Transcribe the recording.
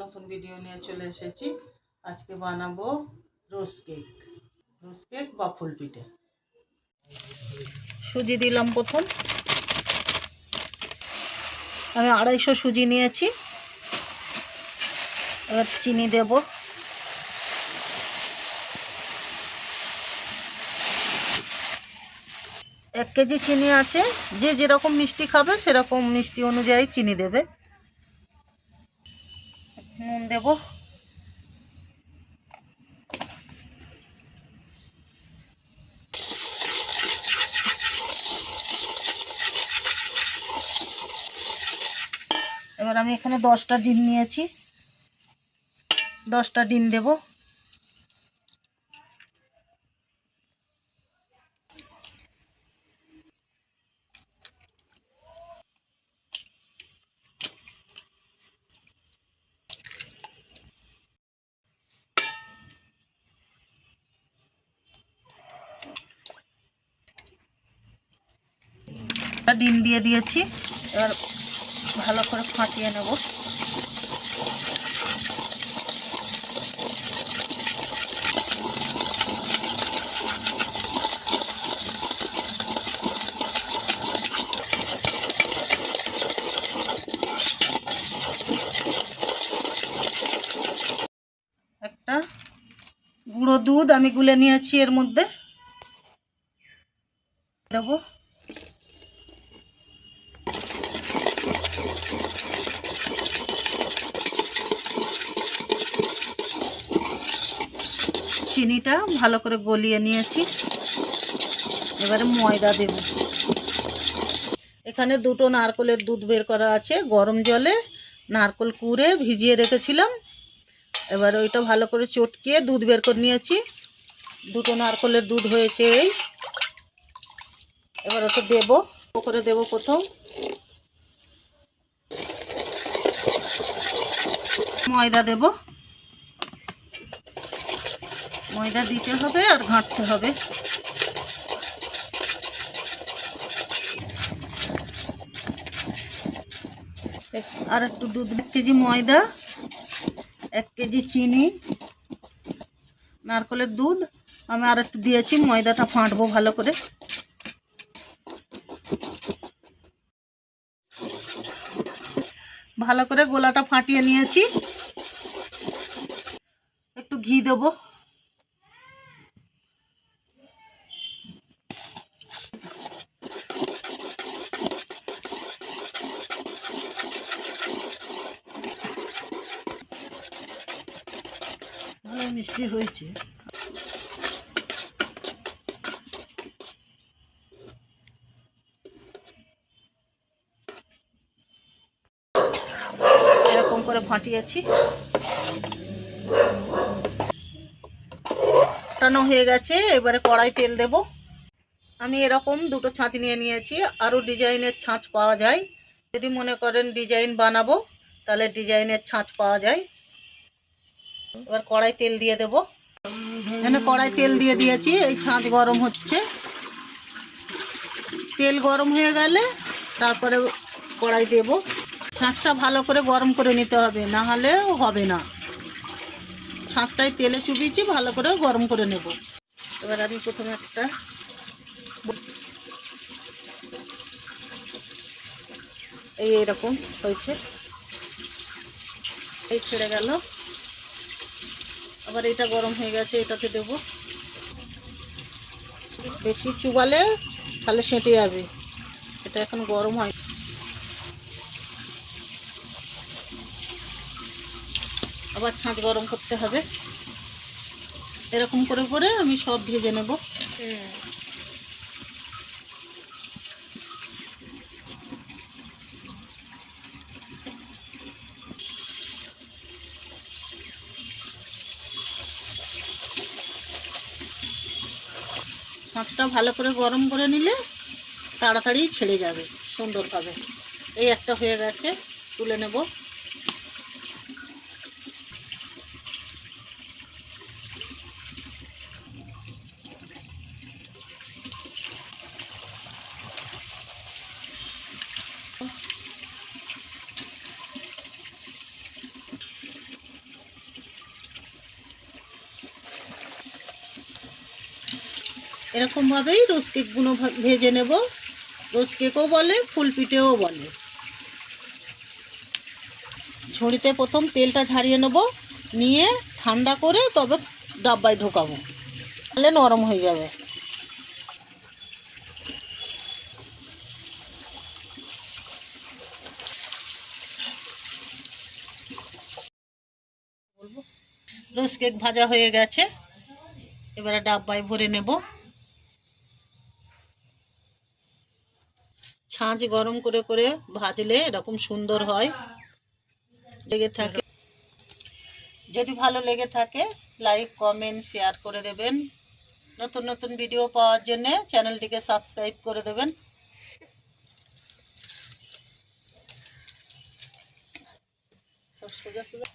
নতুন ভিডিও নিয়ে চলে এসেছি। আজকে বানাবো রোজ কেক বা ফুল পিঠে। সুজি দিলাম প্রথম। আমি 250 সুজি নিয়েছি। এবার চিনি দেব। এক কেজি চিনি আছে, যে যেরকম মিষ্টি খাবে সেরকম মিষ্টি অনুযায়ী চিনি দেবে। নুন দেব। এবার আমি এখানে 10টা ডিম নিয়েছি, 10টা ডিম দেব। ডিম দিয়ে দিয়েছি। এবার ভালো করে ফাটিয়ে নেব। একটা গুঁড়ো দুধ আমি গুলে নিয়েছি, এর মধ্যে দেব। চিনিটা ভালো করে গলিয়ে নিয়েছি। এবারে ময়দা দেব। এখানে 2টো নারকেলের দুধ বের করা আছে, গরম জলে নারকেল কুড়ে ভিজিয়ে রেখেছিলাম। এবার ওইটা ভালো করে চটকিয়ে দুধ বের করে নিয়েছি। 2টো নারকেলের দুধ হয়েছে এই। এবার ওটা দেব, করে দেব। প্রথম ময়দা দেব। ময়দা দিতে হবে আর ঘাঁটতে হবে। আর একটু দুধ, 1 কেজি ময়দা, 1 কেজি চিনি, নারকেলের দুধ আমি আর একটু দিয়েছি। ময়দাটা ফাটবো ভালো করে। ভালো করে গোলাটা ফাটিয়ে নিয়েছি। একটু ঘি দেব। ভালো মিষ্টি হয়েছে। এরকম করে ফাটিয়েছি। ফাটানো হয়ে গেছে। এবারে কড়াই তেল দেব। আমি এরকম 2টো ছাঁচ নিয়ে নিয়েছি। আরও ডিজাইনের ছাঁচ পাওয়া যায়। যদি মনে করেন ডিজাইন বানাবো তাহলে ডিজাইনের ছাঁচ পাওয়া যায়। এবার কড়াই তেল দিয়ে দেব। এখানে কড়াই তেল দিয়ে দিয়েছি। এই ছাঁচ গরম হচ্ছে। তেল গরম হয়ে গেলে তারপরে কড়াই দেব। ছাঁচটা ভালো করে গরম করে নিতে হবে, না হলে হবে না। ছাঁচটাই তেলে চুবিয়েছি, ভালো করে গরম করে নেব। এবার আমি প্রথমে একটা এইরকম হয়েছে, এই ছেড়ে গেল। আবার এটা গরম হয়ে গেছে, এটাতে দেব। বেশি চুবালে তাহলে সেঁটে যাবে। এটা এখন গরম হয়। আবার ছাঁচ গরম করতে হবে। এরকম করে করে আমি সব ভেজে নেব। ছাঁচটা ভালো করে গরম করে নিলে তাড়াতাড়ি ছেড়ে যাবে সুন্দরভাবে। এই একটা হয়ে গেছে, তুলে নেব। এরকমভাবেই রোজ কেকগুলো ভেজে নেব। রোজ কেকও বলে, ফুল পিঠেও বলে। ঝুড়িতে প্রথম তেলটা ঝারিয়ে নেব, নিয়ে ঠান্ডা করে তবে ডাব্বায় ঢোকাবো, তাহলে নরম হয়ে যাবে। রোজ কেক ভাজা হয়ে গেছে, এবারে ডাব্বায় ভরে নেব। ছাঁচ গরম করে করে ভাজলে এরকম সুন্দর হয়। লেগে থাকে, যদি ভালো লেগে থাকে লাইক কমেন্ট শেয়ার করে দেবেন। নতুন নতুন ভিডিও পাওয়ার জন্য চ্যানেলটিকে সাবস্ক্রাইব করে দেবেন। সব সোজা সোজা